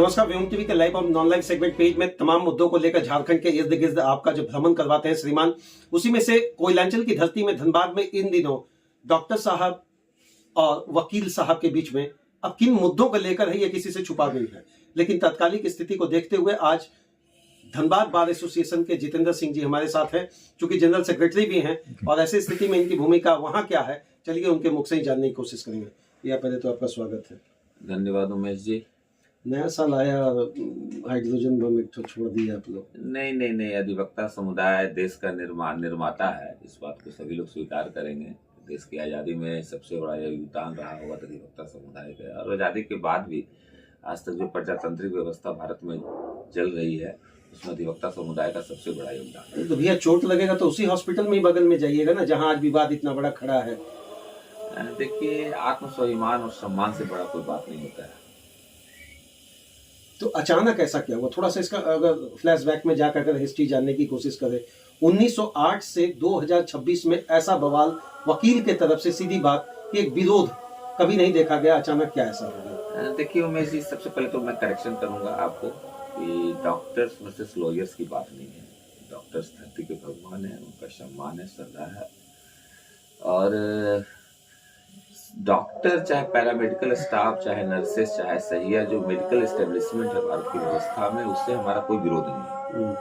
नमस्कार। व्योम टीवी के लाइव और नॉन लाइव सेगमेंट पेज में तमाम मुद्दों को लेकर झारखंड के इर्द गिर्द आपका जो भ्रमण करवाते हैं श्रीमान, उसी में से कोयलांचल की धरती में धनबाद में इन दिनों डॉक्टर साहब और वकील साहब के बीच में अब किन मुद्दों को लेकर है, ये किसी से छुपा नहीं है। लेकिन तात्कालिक स्थिति को देखते हुए आज धनबाद बार एसोसिएशन के जितेंद्र सिंह जी हमारे साथ हैं, चूंकि जनरल सेक्रेटरी भी हैं, और ऐसी स्थिति में इनकी भूमिका वहां क्या है, चलिए उनके मुख से ही जानने की कोशिश करेंगे। या पहले तो आपका स्वागत है। धन्यवाद उमेश जी। नया साल आया और हाइड्रोजन बम एक तो छोड़ दिया आप लोग। नहीं, अधिवक्ता समुदाय देश का निर्माता है, इस बात को सभी लोग स्वीकार करेंगे। देश की आज़ादी में सबसे बड़ा योगदान रहा होगा अधिवक्ता समुदाय का, और आज़ादी के बाद भी आज तक जो प्रजातांत्रिक व्यवस्था भारत में चल रही है उसमें अधिवक्ता समुदाय का सबसे बड़ा योगदान है। तो भैया चोट लगेगा तो उसी हॉस्पिटल में ही बगल में जाइएगा ना, जहाँ आज विवाद इतना बड़ा खड़ा है। देखिए, आत्मस्वाभिमान और सम्मान से बड़ा कोई बात नहीं होता है। तो अचानक ऐसा क्या हुआ, थोड़ा सा इसका अगर फ्लैशबैक में जाकर अगर हिस्ट्री जानने की कोशिश करें, 1908 से 2026 में ऐसा बवाल वकील के तरफ से, सीधी बात कि एक विरोध कभी नहीं देखा गया, अचानक क्या ऐसा हो गया? देखिए उमेश जी, सबसे पहले तो मैं करेक्शन करूंगा आपको कि डॉक्टर्स वर्सेस लॉयर्स की बात नहीं है। डॉक्टर्स धरती के भगवान है, उनका सम्मान है, श्रद्धा है। और डॉक्टर चाहे पैरामेडिकल स्टाफ, चाहे नर्सेस, चाहे सहिया, जो मेडिकल एस्टेब्लिशमेंट है भारत की व्यवस्था में, उससे हमारा कोई विरोध नहीं है।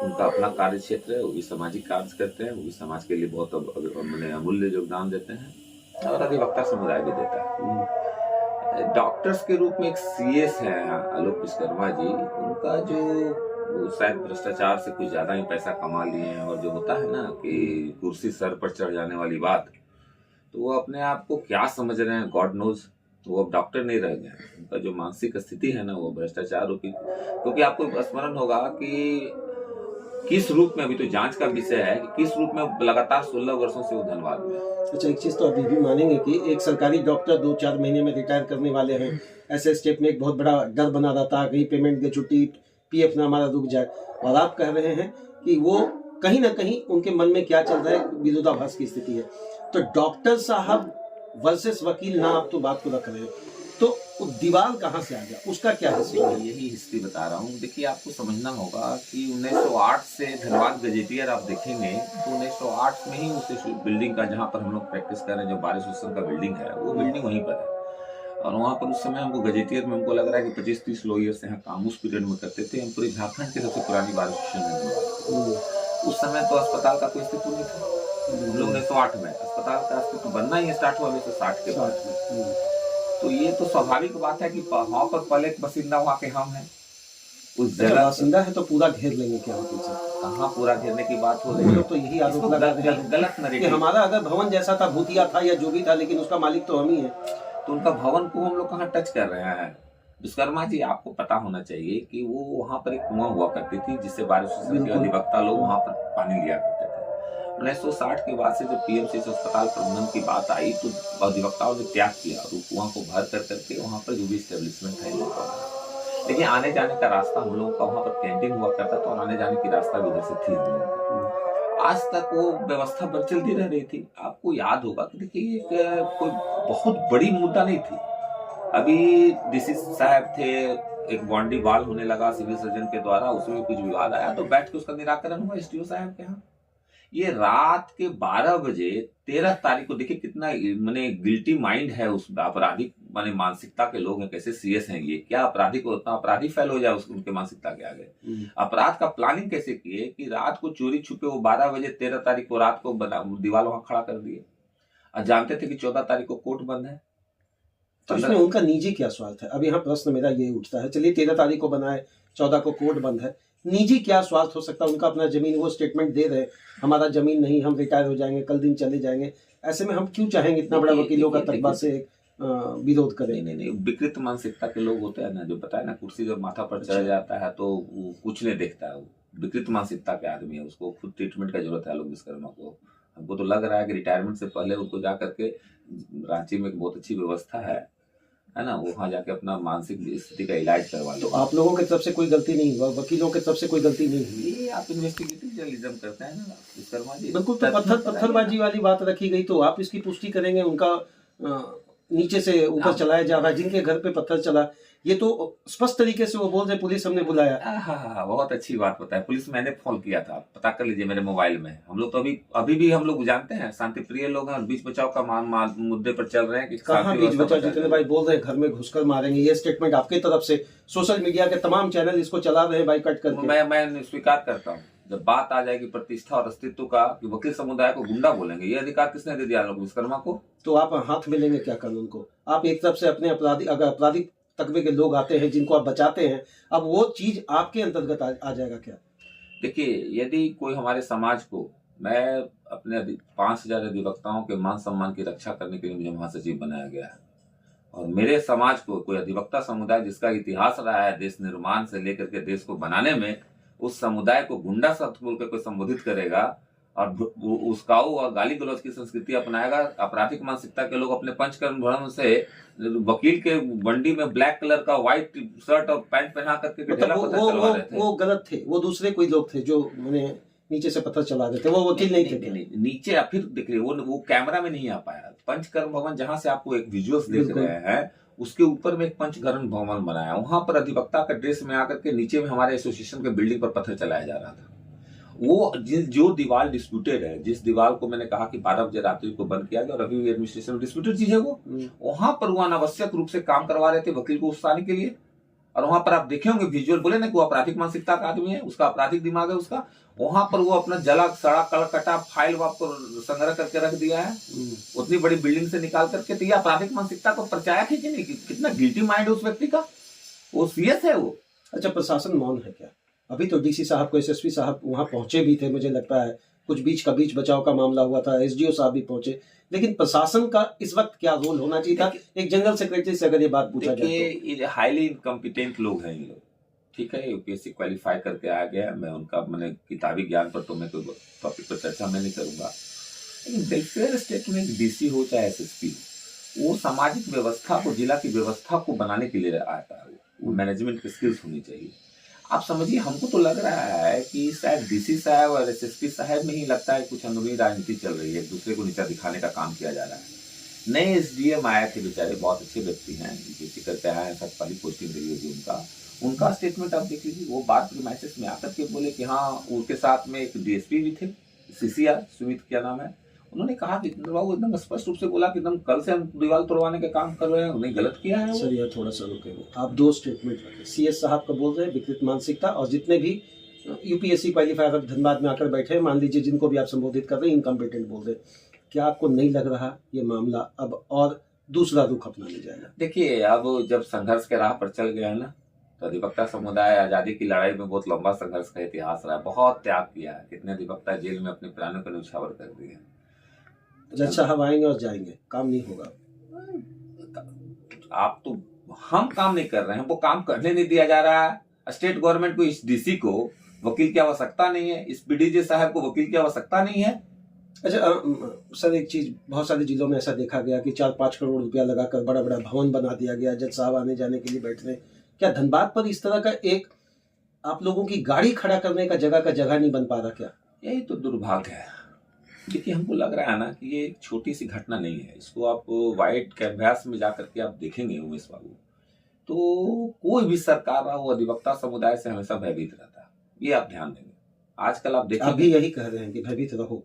उनका अपना कार्य क्षेत्र है, वो भी सामाजिक कार्य करते हैं, वो भी समाज के लिए बहुत अमूल्य योगदान देते हैं, और अधिवक्ता समुदाय भी देता है। डॉक्टर्स के रूप में एक सीएस है आलोक विश्वकर्मा जी, उनका जो शायद भ्रष्टाचार से कुछ ज्यादा ही पैसा कमा लिए हैं, और जो होता है ना कि कुर्सी सर पर चढ़ जाने वाली बात, तो वो अपने आप को क्या समझ रहे हैं, गॉड नोज। तो वो अब डॉक्टर नहीं रह गए। उनका जो मानसिक स्थिति है ना, वो भ्रष्टाचार रूपी, क्योंकि आपको स्मरण होगा कि किस रूप में, अभी तो जांच का विषय है कि किस रूप में लगातार 16 वर्षों से वो धनबाद में। अच्छा, एक चीज तो अभी भी मानेंगे कि एक सरकारी डॉक्टर 2-4 महीने में रिटायर करने वाले हैं, ऐसे स्टेप में एक बहुत बड़ा डर बना रहता है, कहीं पेमेंट की छुट्टी, पीएफ ना हमारा रुक जाए, और आप कह रहे हैं कि वो कहीं ना कहीं उनके मन में क्या चल रहा है, विरोधाभास की स्थिति है। तो डॉक्टर साहब वर्सेस वकील ना, आप तो बात को रख रहे हैं, तो दीवार कहाँ से आ गया, उसका क्या हिस्ट्री है? यही हिस्ट्री बता रहा हूँ। देखिए, आपको समझना होगा कि 1908 से धनबाद गजेटियर आप देखेंगे तो 1908 में ही उस बिल्डिंग का, जहाँ पर हम लोग प्रैक्टिस कर रहे हैं, जो बार एसोसिएशन का बिल्डिंग है, वो बिल्डिंग वहीं पर है। और वहाँ पर उस समय हमको गजेटियर में हमको लग रहा है कि 25-30 लॉयर्स यहाँ काम उस पीरियड में करते थे। हम पूरे झारखंड की सबसे पुरानी बार एसोसिएशन है। उस समय तो अस्पताल का कोई अस्तित्व नहीं था। हम लोग 1908 में अस्पताल का अस्तित्व बनना ही स्टार्ट हुआ 1960 के बाद। तो ये तो स्वाभाविक बात है कि वहाँ पर पहले बासिंदा वहाँ के हम हैं, उस जगह बासिंदा है तो पूरा घेर लेंगे क्या? कहाँ पूरा घेरने की बात हो रही है? तो यही आरोप लगा रहे हैं गलत नरेटिव। हमारा अगर भवन जैसा था, भूतिया था या जो भी था, लेकिन उसका मालिक तो हम ही है। तो उनका भवन को हम लोग कहाँ टच कर रहे हैं? विश्वकर्मा जी, आपको पता होना चाहिए कि वो वहाँ पर एक कुआं हुआ करती थी, जिससे बार एसोसिएशन के अधिवक्ता लोग वहाँ पर पानी लिया करते थे। 1960 के बाद से जब पीएमसीएच अस्पताल प्रबंधन की बात आई तो अधिवक्ताओं ने त्याग किया, और कुआं को भर करके वहाँ पर जो भी एस्टेब्लिशमेंट है, लेकिन आने जाने का रास्ता हम लोगों का, वहाँ पर कैंटीन हुआ करता था, और आने जाने की रास्ता भी उधर से थी। आज तक वो व्यवस्था पर चलती रह रही थी। आपको याद होगा कि देखिए, कोई बहुत बड़ी मुद्दा नहीं थी। अभी डीसी साहब थे, एक बाउंड्री वॉल होने लगा सिविल सर्जन के द्वारा, उसमें कुछ विवाद आया तो बैठ के उसका निराकरण हुआ एसडीओ साहब के यहाँ। ये रात के 12 बजे 13 तारीख को, देखिए कितना माने गिल्टी माइंड है उस आपराधिक माने मानसिकता के लोग हैं, कैसे सीएस हैं ये, क्या अपराधी को उतना अपराधी फेल हो जाए उनके मानसिकता के आगे। अपराध का प्लानिंग कैसे किए कि रात को चोरी छुपे वो 12 बजे 13 तारीख को रात को दीवार वहां खड़ा कर दिए, और जानते थे कि 14 तारीख को कोर्ट बंद है। तो इसमें उनका निजी क्या स्वार्थ है? अब यहाँ प्रश्न मेरा ये उठता है, चलिए 13 तारीख को बनाए, 14 को कोर्ट बंद है, निजी क्या स्वार्थ हो सकता है उनका? अपना जमीन, वो स्टेटमेंट दे रहे, हमारा जमीन नहीं, हम रिटायर हो जाएंगे, कल दिन चले जाएंगे, ऐसे में हम क्यों चाहेंगे इतना बड़ा वकीलों का तकबा से विरोध करें? नहीं, विकृत मानसिकता के लोग होते हैं ना, जो पता है ना, कुर्सी जब माथा पर चढ़ जाता है तो वो कुछ नहीं देखता है, वो विकृत मानसिकता के आदमी है, उसको खुद ट्रीटमेंट का जरूरत है आलोक विश्वकर्मा को। हमको तो लग रहा है कि रिटायरमेंट से पहले उनको जा करके, रांची में एक बहुत अच्छी व्यवस्था है ना, वहाँ जाके अपना मानसिक स्थिति का इलाज करवा लो। तो आप लोगों की तरफ से कोई गलती नहीं हुआ, वकीलों की तरफ से कोई गलती नहीं हुई? ये आप इन्वेस्टिगेटिव जर्नलिज्म करते हैं ना विश्वकर्मा जी। बिल्कुल। तो पत्थरबाजी वाली बात रखी गई, तो आप इसकी पुष्टि करेंगे? उनका नीचे से ऊपर चलाया जा रहा है, जिनके घर पे पत्थर चला, ये तो स्पष्ट तरीके से वो बोल रहे पुलिस हमने बुलाया। हाँ, बहुत अच्छी बात बताया। पुलिस मैंने फोन किया था, पता कर लीजिए मेरे मोबाइल में। हम लोग तो अभी भी हम लोग जानते हैं शांति प्रिय लोग हैं और बीच बचाव का मुद्दे पर चल रहे हैं कि कहाँ बीच बचाव? जितने भाई बोल रहे हैं घर में घुसकर मारेंगे, ये स्टेटमेंट आपकी तरफ से, सोशल मीडिया के तमाम चैनल इसको चला रहे हैं बाइकआउट करके। मैं स्वीकार करता हूँ, जब बात आ जाएगी प्रतिष्ठा और अस्तित्व का कि वकील समुदाय को गुंडा बोलेंगे, ये अधिकार किसने दे दिया लोग विश्वकर्मा को? तो आप हाथ में लेंगे क्या कानून को? आप एक तरफ से अपने अपराधी तकबे के लोग आते हैं जिनको आप बचाते हैं, अब वो चीज आपके अंतर्गत आ जाएगा क्या? देखिए, यदि कोई हमारे समाज को, मैं अपने 5,000 अधिवक्ताओं के मान सम्मान की रक्षा करने के लिए मुझे महासचिव बनाया गया है, और मेरे समाज को कोई अधिवक्ता समुदाय जिसका इतिहास रहा है देश निर्माण से लेकर के देश को बनाने में, उस समुदाय को गुंडा शब्द बोल कर कोई संबोधित करेगा और उस्काऊ और गाली गलौज की संस्कृति अपनाएगा, आपराधिक मानसिकता के लोग अपने पंचकर्म भ्रम से वकील के बंडी में ब्लैक कलर का व्हाइट शर्ट और पैंट पहना करके वो गलत थे, वो दूसरे कोई लोग थे जो उन्हें नीचे से पत्थर चला देते, वो वकील नहीं थे। नीचे फिर देख रहे वो कैमरा में नहीं आ पाया। पंचकर्म भवन जहां से आपको एक विजुअल्स देख रहे हैं, उसके ऊपर में एक पंचकर्म भवन बनाया, वहां पर अधिवक्ता का ड्रेस में आकर के नीचे में हमारे एसोसिएशन के बिल्डिंग पर पत्थर चलाया जा रहा था। वो जो दीवार डिस्प्यूटेड है, जिस दीवार को मैंने कहा कि 12 बजे रात्रि को बंद किया गया और अभी भी एडमिनिस्ट्रेशन डिस्प्यूटेड चीज है, वो वहां पर वो अनावश्यक रूप से काम करवा रहे थे वकील को उकसाने के लिए। और वहां पर आप देखे होंगे विजुअल, बोले ना कि वो आपराधिक मानसिकता का आदमी है, उसका आपराधिक दिमाग है उसका। वहां पर वो अपना जला सड़ा कटा फाइल आपको संग्रह करके रख दिया है उतनी बड़ी बिल्डिंग से निकाल करके। तो ये आपराधिक मानसिकता को परचाया थी कि नहीं? कितना गिल्टी माइंड है उस व्यक्ति का, वो सीएस है वो। अच्छा, प्रशासन मौन है क्या? अभी तो डीसी साहब को, एसएसपी साहब वहां पहुंचे भी थे, मुझे लगता है कुछ बीच बचाव का मामला हुआ था, एसडीओ साहब भी पहुंचे, लेकिन प्रशासन का इस वक्त क्या रोल होना चाहिए था? एक जनरल सेक्रेटरी से अगर ये बात पूछा जाए तो। हाईली इनकम्पिटेंट लोग हैं ये लोग, ठीक है। यूपीएससी क्वालिफाई करके आ गया, मैं उनका मैंने किताबी ज्ञान पर तो मैं कोई टॉपिक पर चर्चा मैं नहीं करूंगा, लेकिन वेलफेयर स्टेट में डीसी हो चाहे एसएसपी, वो सामाजिक व्यवस्था को, जिला की व्यवस्था को बनाने के लिए आता है, वो मैनेजमेंट की स्किल्स होनी चाहिए। आप समझिए, हमको तो लग रहा है कि शायद डीसी साहब और एसएसपी साहब में ही लगता है कुछ अंदरूनी राजनीति चल रही है, एक दूसरे को नीचा दिखाने का काम किया जा रहा है। नए एसडीएम आए थे, बेचारे बहुत अच्छे व्यक्ति हैं, यूपीएससी करके आए हैं, सतपाली पोस्टिंग रही होगी उनका स्टेटमेंट आप देख लीजिए। वो बात मैसेज में आकर के बोले कि हाँ, उनके साथ में एक डीएसपी भी थे, सीसीआर सुमित क्या नाम है, उन्होंने कहा कि बाबू एकदम स्पष्ट रूप से बोला कि एकदम कल से हम दीवार तोड़वाने का काम कर रहे हैं, उन्हें गलत किया है। सर ये थोड़ा सा रुकेंगे, आप दो स्टेटमेंट रखें। सीएस साहब का बोल रहे हैं विकृत मानसिकता, और जितने भी यूपीएससी क्वालिफायर धनबाद में आकर बैठे हैं, मान लीजिए जिनको भी आप संबोधित कर रहे हैं, इनकम्पिटेंट बोल रहे हैं, क्या आपको नहीं लग रहा ये मामला अब और दूसरा रुख अपनाने जाएगा? देखिए, अब जब संघर्ष के राह पर चल गया है ना, तो अधिवक्ता समुदाय आजादी की लड़ाई में बहुत लंबा संघर्ष का इतिहास रहा है, बहुत त्याग किया है, कितने अधिवक्ता जेल में अपने प्राणों को न्यौछावर कर दिए। जज साहब आएंगे और जाएंगे, काम नहीं होगा। आप तो, हम काम नहीं कर रहे हैं, हमको काम करने नहीं दिया जा रहा है। स्टेट गवर्नमेंट को, इस डीसी को वकील की आवश्यकता नहीं है, इस पीडीजे साहब को वकील की आवश्यकता नहीं है। अच्छा सर, एक चीज बहुत सारे जिलों में ऐसा देखा गया कि 4-5 करोड़ रुपया लगाकर बड़ा बड़ा भवन बना दिया गया, जज साहब आने जाने के लिए बैठ रहे। क्या धनबाद पर इस तरह का एक आप लोगों की गाड़ी खड़ा करने का जगह नहीं बन पा रहा क्या? यही तो दुर्भाग्य है। देखिए, हमको लग रहा है ना कि ये एक छोटी सी घटना नहीं है, इसको आप वाइट कैनवास में जाकर के आप देखेंगे उमेश बाबू, तो कोई भी सरकार रहा वो अधिवक्ता समुदाय से हमेशा भयभीत रहता है, ये आप ध्यान देंगे। आजकल आप देखेंगे, अभी यही कह रहे हैं कि भयभीत रहो।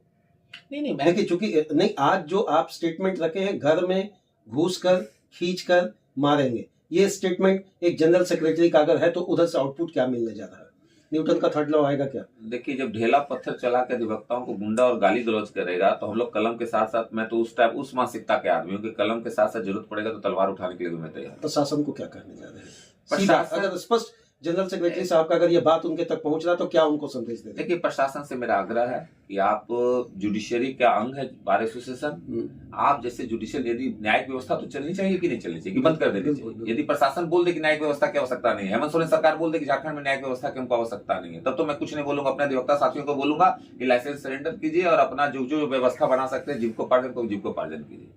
नहीं देखिए, चूंकि नहीं, आज जो आप स्टेटमेंट रखे हैं, घर में घुसकर खींचकर मारेंगे, ये स्टेटमेंट एक जनरल सेक्रेटरी का अगर है तो उधर से आउटपुट क्या मिलने जा रहा है? न्यूटन का थर्ड लॉ आएगा क्या? देखिए, जब ढेला पत्थर चला के अधिवक्ताओं को गुंडा और गाली गलौज करेगा, तो हम लोग कलम के साथ साथ, मैं तो उस मानसिकता के आदमी हूँ कि कलम के साथ साथ जरूरत पड़ेगा तो तलवार उठाने के लिए भी मैं तैयार। प्रशासन को क्या कहने जा रहे हैं? अगर स्पष्ट जनरल सेक्रेटरी साहब का अगर ये बात उनके तक पहुंच रहा तो क्या उनको संदेश देते? देखिए, प्रशासन से मेरा आग्रह है कि आप, जुडिशियरी का अंग है बार एसोसिएशन, आप जैसे जुडिशियल, यदि न्यायिक व्यवस्था तो चलनी चाहिए कि नहीं चलनी चाहिए, कि बंद कर देनी चाहिए। यदि प्रशासन बोल दे कि न्यायिक व्यवस्था की आवश्यकता नहीं है, हेमंत सोरेन सरकार बोल दे कि झारखंड में न्यायिक व्यवस्था की हमको आवश्यकता नहीं है, तब तो मैं कुछ नहीं बोलूंगा। अपने अधिवक्ता साथियों को बोलूंगा कि लाइसेंस सरेंडर कीजिए और अपना जो व्यवस्था बना सकते हैं, जीविकोपार्जन कीजिए।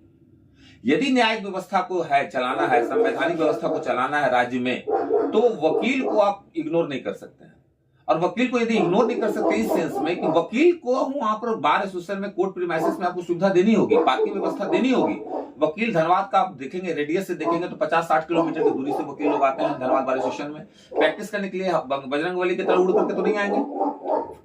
यदि न्यायिक व्यवस्था को है चलाना है, संवैधानिक व्यवस्था को चलाना है राज्य में, तो वकील को आप इग्नोर नहीं कर सकते हैं। और वकील को यदि इग्नोर नहीं कर सकते इस सेंस में कि वकील को वहां पर बार एसोसिएशन में कोर्ट प्रीमाइसेस में आपको सुविधा देनी होगी, पार्किंग व्यवस्था देनी होगी। वकील धनबाद का आप देखेंगे, रेडियस से देखेंगे तो 50-60 किलोमीटर की दूरी से वकील लोग आते हैं धनबाद बार एसोसिएशन में प्रैक्टिस करने के लिए। बजरंगबली की तरह उड़ करके तो नहीं आएंगे,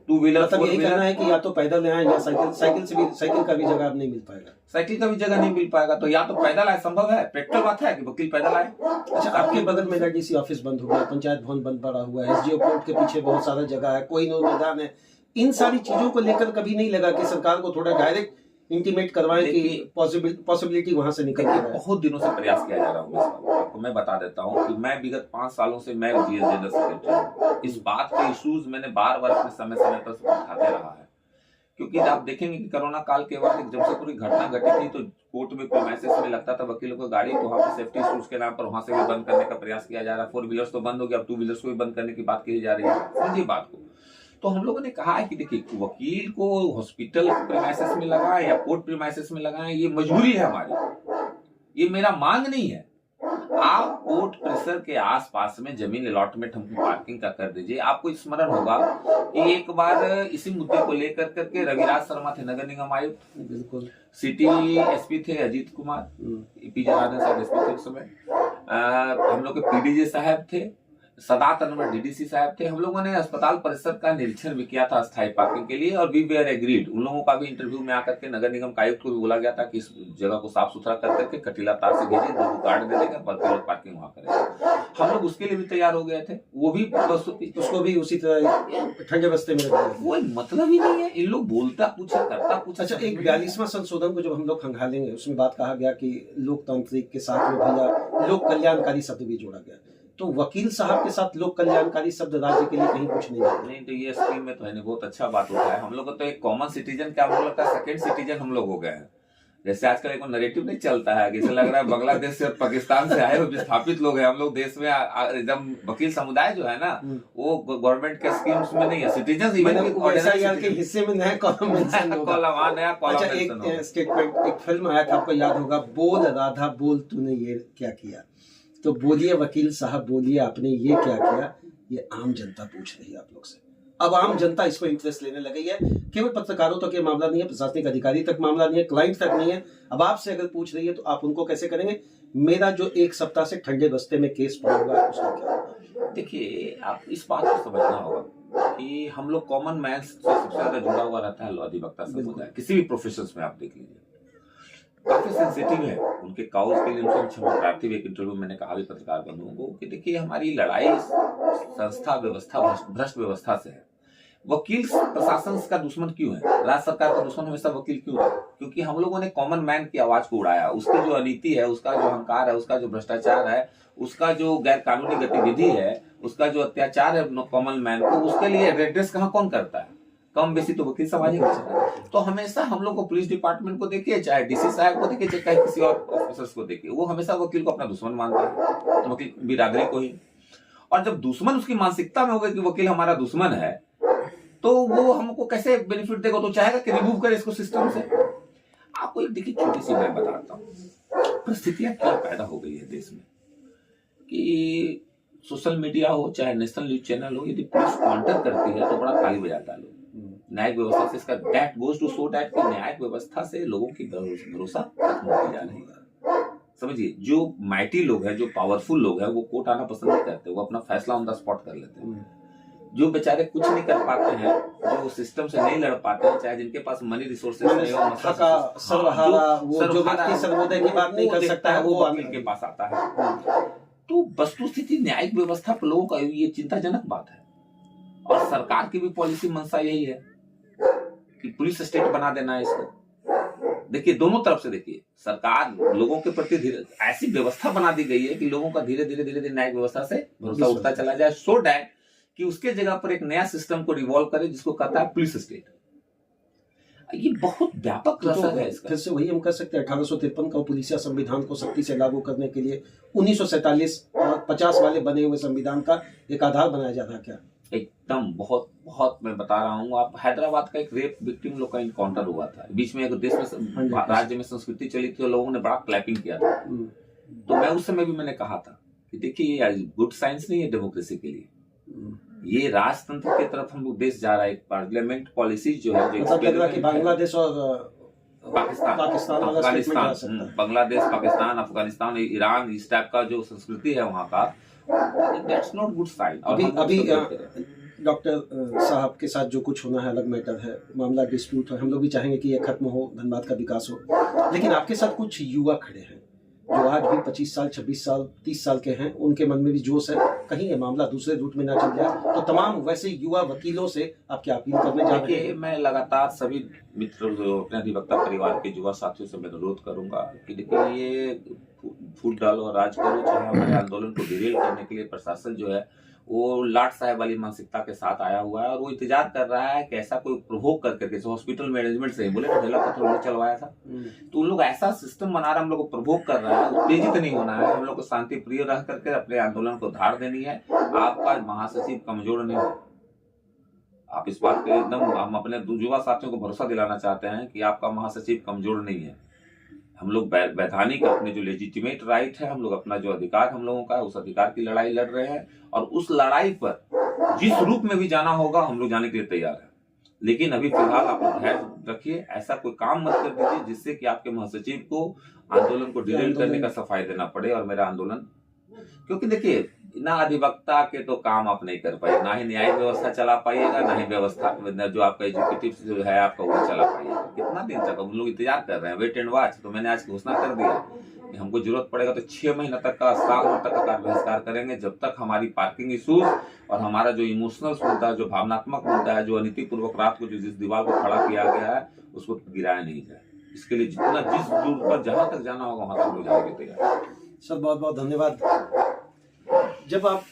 टू व्हीलर मतलब यही कहना है कि या तो पैदल आए या साइकिल का भी जगह अब नहीं मिल पाएगा। साइकिल का भी जगह नहीं मिल पाएगा, तो या तो पैदल आए, संभव है, प्रैक्टिकल बात है कि वकील पैदल आए। अच्छा, आपके बगल में डीसी ऑफिस बंद हो गया, पंचायत भवन बंद पड़ा हुआ है, एसडीओ कोर्ट के पीछे बहुत सारा जगह है, कोई नूर मैदान है, इन सारी चीजों को लेकर कभी नहीं लगा कि सरकार को थोड़ा डायरेक्ट इंटीमेट करवाएं कि पॉसिबिलिटी वहां से निकल के? बहुत दिनों से प्रयास किया जा रहा हूँ आपको मैं बता देता हूँ कि मैं विगत 5 सालों से मैं जीएस जनरल सेक्रेटरी हूँ। इस बात के इश्यूज मैंने बार-बार अपने समय पर उठाते रहा है, क्योंकि आप देखेंगे कि कोरोना काल के बाद जब से पूरी घटना घटी थी तो कोर्ट में प्रीमाइसेस में लगता था वकीलों को गाड़ी, तो वहाँ पर सेफ्टी इश्यूज के नाम पर वहां से भी बंद करने का प्रयास किया जा रहा है। 4 व्हीलर्स तो बंद हो गया, अब 2 व्हीलर्स को भी बंद करने की बात की जा रही है। समझिए बात को। तो हम लोगों ने कहा है कि देखिए वकील को हॉस्पिटल प्रीमाइसेस में लगाएं या कोर्ट प्रीमाइसेस में लगाएं, ये मजबूरी है हमारी, ये मेरा मांग नहीं है। आप कोर्ट परिसर के आसपास में जमीन अलॉटमेंट हमको पार्किंग का कर दीजिए। आपको स्मरण होगा कि एक बार इसी मुद्दे को लेकर करके रविराज शर्मा थे नगर निगम आयुक्त, बिल्कुल, सिटी एसपी थे अजीत कुमार, पी जनार्दन साहब एसपी थे उस समय, हम लोग के पीडीजे साहब थे, सदात अनवर डीडीसी साहब थे। हम लोगों ने अस्पताल परिसर का निरीक्षण भी किया था अस्थायी पार्किंग के लिए, और वी वेयर एग्रीड। उन लोगों का भी इंटरव्यू में आकर के नगर निगम का आयुक्त को भी बोला गया था कि इस जगह को साफ सुथरा कर करके कटीला तार से घेरिए, 2 गार्ड दे देंगे, पार्किंग वहां करेंगे। हम लोग उसके लिए भी तैयार हो गए थे, वो भी उसको भी उसी तरह ठंडे बस्ते में रखा। वो मतलब ही नहीं है, इन लोग बोलता पूछा करता पूछा। अच्छा, एक 42वां संशोधन को जब हम लोग खंगालेंगे उसमें बात कहा गया कि लोकतांत्रिक के साथ में भैया लोक कल्याणकारी शब्द भी जोड़ा गया, तो वकील साहब के साथ लोक कल्याणकारी शब्द राज्य के लिए कहीं कुछ नहीं है। नहीं, तो ये स्कीम में तो है बहुत अच्छा बात होता है। हम लोग तो एक कॉमन सिटीजन क्या, हम लोग का सेकंड सिटीजन हम लोग हो गए हैं। जैसे आजकल एक नैरेटिव नहीं चलता है, जैसे लग रहा है बांग्लादेश से और पाकिस्तान से आए हुए विस्थापित लोग हैं हम लोग देश में। एकदम वकील समुदाय जो है ना, वो गवर्नमेंट के स्कीम्स में नहीं है, सिटीजन के हिस्से में नया कॉलम मेंशन होगा। नया कॉलम। अच्छा, एक स्टेटमेंट, एक फिल्म आया था, आपको याद होगा, बोल राधा बोल तूने ये क्या किया। तो बोलिए वकील साहब, बोलिए आपने ये क्या किया, ये आम जनता पूछ रही है आप लोग से। अब आम जनता इसको इंटरेस्ट लेने लगी है, केवल पत्रकारों तक ये मामला नहीं है, प्रशासनिक अधिकारी तक मामला नहीं है, क्लाइंट तक नहीं है। अब आपसे अगर पूछ रही है तो आप उनको कैसे करेंगे? मेरा जो 1 सप्ताह से ठंडे बस्ते में केस पड़ा हुआ है उसका क्या होगा? देखिए, आप इस बात को समझना होगा कि हम लोग कॉमन मैन से सबसे ज्यादा जुड़ा हुआ रहता है अधिवक्ता समुदाय, किसी भी प्रोफेशन में आप देख लीजिए, काफी सेंसिटिव है उनके काउज के लिए। उनसे क्षमा प्रार्थी एक इंटरव्यू मैंने कहा भी पत्रकार बंधुओं को कि देखिए हमारी लड़ाई संस्था व्यवस्था भ्रष्ट व्यवस्था से है। वकील प्रशासन का दुश्मन क्यों है, राज्य सरकार का दुश्मन हमेशा वकील क्यों है? क्योंकि हम लोगों ने कॉमन मैन की आवाज को उड़ाया, उसकी जो अनीति है, उसका जो अहंकार है, उसका जो भ्रष्टाचार है, उसका जो गैर कानूनी गतिविधि है, उसका जो अत्याचार है कॉमन मैन को, उसके लिए रेड्रेस कहाँ कौन करता है? कम बेसी तो वकील समाज ही करता है। तो हमेशा हम लोग को पुलिस डिपार्टमेंट को देखिए, चाहे डीसी साहब को देखिए, चाहे किसी और ऑफिसर्स को देखिए, वो हमेशा वकील को अपना दुश्मन मानता है, तो वकील बिरादरी को ही। और जब दुश्मन उसकी मानसिकता में हो गया कि वकील हमारा दुश्मन है, तो वो हमको कैसे बेनिफिट देगा? तो चाहेगा कि रिमूव करे इसको सिस्टम से। आपको एक देखिए छोटी सी मैं बताता हूँ, परिस्थितियां क्या पैदा हो गई है देश में कि सोशल मीडिया हो चाहे नेशनल न्यूज चैनल हो, यदि पुलिस काउंटर करती है तो बड़ा ताली बजाता है लोग। न्यायिक व्यवस्था से इसका that goes to show that कि न्यायिक व्यवस्था से लोगों की भरोसा खत्म होती जा रही है। समझिए, जो माइटी लोग हैं, जो पावरफुल लोग हैं, वो कोर्ट आना पसंद नहीं करते, वो अपना फैसला ऑन द स्पॉट कर लेते हैं। जो बेचारे कुछ नहीं कर पाते हैं, जो सिस्टम से नहीं लड़ पाते हैं, चाहे जिनके पास मनी रिसोर्सेज नहीं हो, जो व्यक्ति सर्वोदय की बात नहीं कर सकता है, वो वकील के पास आता है। तो वस्तुस्थिति न्यायिक व्यवस्था पर लोगों का ये चिंताजनक बात है, और सरकार की भी पॉलिसी मंशा यही है कि पुलिस स्टेट बना देना है इसको। देखिए, दोनों तरफ से देखिए, सरकार लोगों के प्रति ऐसी व्यवस्था बना दी गई है कि लोगों का धीरे धीरे न्यायिक व्यवस्था से भरोसा उठता चला जाए, सो डैट कि उसके जगह पर एक नया सिस्टम को रिवॉल्व करे जिसको कहता है पुलिस स्टेट। ये बहुत व्यापक असर है इसका। फिर से वही हम कर सकते हैं, 1853 का पुलिसिया संविधान को सख्ती से लागू करने के लिए 1947 और 50 वाले बने हुए संविधान का एक आधार बनाया जाता है क्या? एकदम बहुत मैं बता रहा हूँ। आप हैदराबाद का एक रेप विक्टिम लोग का इनकाउंटर हुआ था, बीच में एक देश में राज्य में संस्कृति चली थी और लोगों ने बड़ा क्लैपिंग किया था। तो मैं उस समय भी मैंने कहा था कि देखिए, ये गुड साइंस नहीं है डेमोक्रेसी के लिए। ये राजतंत्र की तरफ हम लोग देश जा रहा है। एक पार्लियामेंट पॉलिसी जो है, जो मतलब लग रहा है कि बांग्लादेश और पाकिस्तान वाला अफगानिस्तान, statement आ सकता है। बांग्लादेश, पाकिस्तान, अफगानिस्तान, ईरान, इस टाइप का जो संस्कृति है वहाँ का, दैट्स नॉट गुड साइन। अभी डॉक्टर साहब के साथ जो कुछ होना है अलग मैटर है, मामला डिस्प्यूट है, हम लोग भी चाहेंगे कि ये खत्म हो, धनबाद का विकास हो, लेकिन आपके साथ कुछ युवा खड़े हैं जो आज भी 25 साल, 26 साल, 30 साल के हैं, उनके मन में भी जोश है, कहीं ये मामला दूसरे रूट में ना चल जाए, तो तमाम वैसे युवा वकीलों से आप क्या अपील करने जा रहे हैं? मैं लगातार सभी मित्रों, जो अपने अधिवक्ता परिवार के युवा साथियों से मैं अनुरोध करूंगा कि देखिए, ये फूट डालो और राज करो, चाहे हमारे आंदोलन को डिरेल करने के लिए प्रशासन जो है वो लाट साहब वाली मानसिकता के साथ आया हुआ है, और वो इंतजार कर रहा है कि ऐसा कोई प्रोवोक करके, जैसे हॉस्पिटल मैनेजमेंट से बोले ना ढेला पत्थर उन्होंने चलवाया था, तो उन लोग ऐसा सिस्टम बना रहा है, हम लोग को प्रोवोक कर रहा है। उत्तेजित नहीं होना है, हम लोग को शांति प्रिय रह करके अपने आंदोलन को धार देनी है। आपका महासचिव कमजोर नहीं है, आप इस बात के एकदम, हम अपने युवा साथियों को भरोसा दिलाना चाहते हैं कि आपका महासचिव कमजोर नहीं है। हम लोग वैधानिक अपने जो लेजिटिमेट राइट है, हम लोग अपना जो अधिकार हम लोगों का है, उस अधिकार की लड़ाई लड़ रहे हैं, और उस लड़ाई पर जिस रूप में भी जाना होगा हम लोग जाने के लिए तैयार हैं। लेकिन अभी फिलहाल आप लोग धैर्य रखिए, ऐसा कोई काम मत कर दीजिए जिससे कि आपके महासचिव को आंदोलन को डिरेल करने का सफाई देना पड़े, और मेरा आंदोलन, क्योंकि देखिए ना अधिवक्ता के तो काम आप नहीं कर पाए, ना ही न्यायिक व्यवस्था चला पाइएगा, ना ही व्यवस्था जो आपका एग्जीक्यूटिव जो है आपका वो चला पाइएगा। कितना दिन तक हम लोग इंतजार कर रहे हैं, वेट एंड वॉच। तो मैंने आज घोषणा कर दिया कि हमको जरूरत पड़ेगा तो 6 महीने तक का, साल भर तक का कार्य बहिष्कार करेंगे, जब तक हमारी पार्किंग इशूज और हमारा जो इमोशनल मुद्दा, जो भावनात्मक मुद्दा है, जो अनीतिपूर्वक रात को जो जिस दीवार को खड़ा किया गया है उसको गिराया नहीं जाए। इसके लिए जितना जिस दूर पर जहां तक जाना होगा वहां तक हम लोग जाने के तैयार। सर बहुत बहुत धन्यवाद। जब आप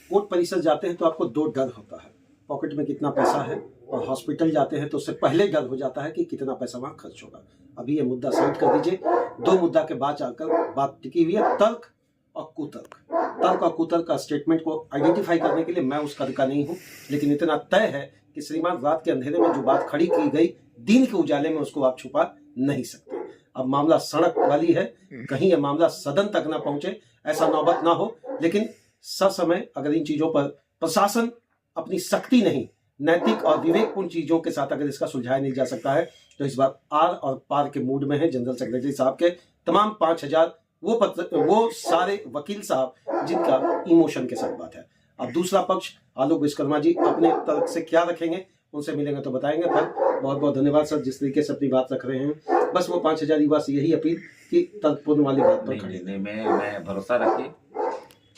कोर्ट परिसर जाते हैं तो आपको 2 डर होता है, पॉकेट में कितना पैसा है, और हॉस्पिटल जाते हैं तो उससे पहले डर हो जाता है कि कितना पैसा वहां खर्च होगा। अभी ये मुद्दा साइड कर दीजिए, 2 मुद्दा के बाद आकर बात टिकी हुई है, तर्क और कुतर्क। तर्क और कुतर्क का स्टेटमेंट को आइडेंटिफाई करने के लिए मैं उस कद का नहीं हूं, लेकिन इतना तय है कि श्रीमान रात के अंधेरे में जो बात खड़ी की गई, दिन के उजाले में उसको आप छुपा नहीं सकते। अब मामला सड़क वाली है, कहीं यह मामला सदन तक ना पहुंचे, ऐसा नौबत ना हो, लेकिन समय अगर इन चीजों पर प्रशासन अपनी सख्ती नहीं, नैतिक और विवेकपूर्ण चीजों के साथ अगर इसका सुलझाया नहीं जा सकता है, तो इस बार आर और पार के मूड में है जनरल सेक्रेटरी साहब के तमाम 5000 वो सारे वकील साहब जिनका इमोशन के साथ बात है। अब दूसरा पक्ष आलोक विश्वकर्मा जी अपने तर्क से क्या रखेंगे, उनसे मिलेंगे तो बताएंगे। पर बहुत बहुत धन्यवाद सर, जिस तरीके से अपनी बात रख रहे हैं। बस वो 5000 युवा से यही अपील कि तर्कपूर्ण वाली बात पर खड़े नहीं, मैं भरोसा रखिए,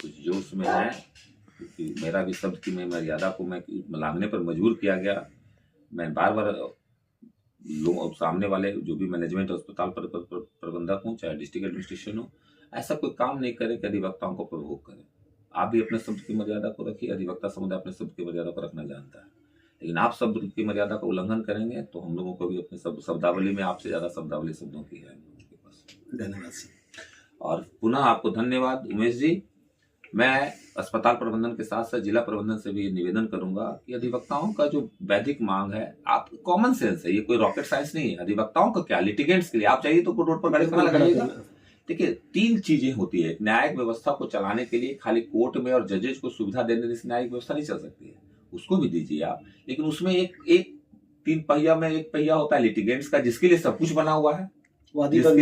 कुछ जोश में है, क्योंकि मेरा भी शब्द की मर्यादा को मैं लांघने पर मजबूर किया गया। मैं बार बार लोग सामने वाले जो भी मैनेजमेंट अस्पताल प्रबंधक हूँ, चाहे डिस्ट्रिक्ट एडमिनिस्ट्रेशन हो, ऐसा कोई काम नहीं करे कि अधिवक्ताओं को प्रवोक करे। आप भी अपने शब्द की मर्यादा को रखिए, अधिवक्ता समुदाय अपने शब्द की मर्यादा को रखना जानता है, लेकिन आप शब्द की मर्यादा का उल्लंघन करेंगे तो हम लोगों को भी अपने शब्दावली में आपसे ज्यादा शब्दावली शब्दों की है हम लोगों के पास। धन्यवाद सर। और पुनः आपको धन्यवाद उमेश जी। मैं अस्पताल प्रबंधन के साथ साथ जिला प्रबंधन से भी निवेदन करूंगा कि अधिवक्ताओं का जो वैधिक मांग है, आप कॉमन सेंस है, ये कोई रॉकेट साइंस नहीं है। अधिवक्ताओं का क्या, लिटिगेंट्स के लिए आप चाहिए तो रोड पर गाड़ी खड़ा लगाइएगा। देखिए 3 चीजें होती है न्यायिक व्यवस्था को चलाने के लिए। खाली कोर्ट में और जजेज को सुविधा देने से न्यायिक व्यवस्था नहीं चल सकती है, उसको भी दीजिए आप, लेकिन उसमें एक 3 पहिया में 1 पहिया होता है लिटिगेंट्स का, जिसके लिए सब कुछ बना हुआ है, वादी पर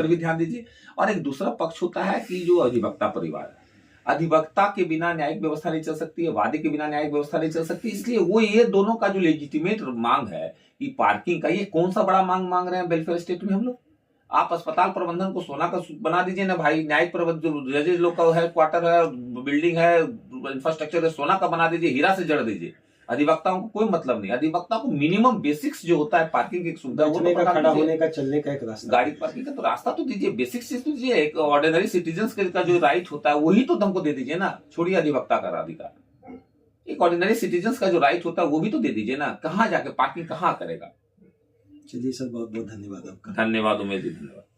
भी ध्यान दीजिए। और एक दूसरा पक्ष होता है कि जो अधिवक्ता परिवार है, अधिवक्ता के बिना न्यायिक व्यवस्था नहीं चल सकती है, वादी के बिना न्यायिक व्यवस्था नहीं चल सकती। इसलिए वो ये दोनों का जो लेजिटिमेट मांग है कि पार्किंग का, ये कौन सा बड़ा मांग रहे हैं वेलफेयर स्टेट में हम लोग। आप अस्पताल प्रबंधन को सोना का बना दीजिए ना भाई, न्यायिक प्रबंधन जजेज लोग का है, क्वार्टर है, बिल्डिंग है, इंफ्रास्ट्रक्चर है, सोना का बना दीजिए, हीरा से जड़ दीजिए। अधिवक्ताओं को कोई मतलब नहीं, अधिवक्ता को मिनिमम बेसिक्स जो होता है पार्किंग की सुविधा, वो तो खड़ा होने का, चलने का एक रास्ता, गाड़ी पार्किंग का तो रास्ता तो दीजिए, बेसिक्स चीज तो दीजिए। एक ऑर्डिनरी सिटीजन का जो राइट होता है वही तो तुमको दे दीजिए ना, छोड़िए अधिवक्ता का अधिकार। एक ऑर्डिनरी सिटीजन का जो राइट होता है वो भी तो दे दीजिए ना, कहाँ जाके पार्किंग कहाँ करेगा। चलिए सर, बहुत बहुत धन्यवाद आपका। धन्यवाद उमेश जी, धन्यवाद।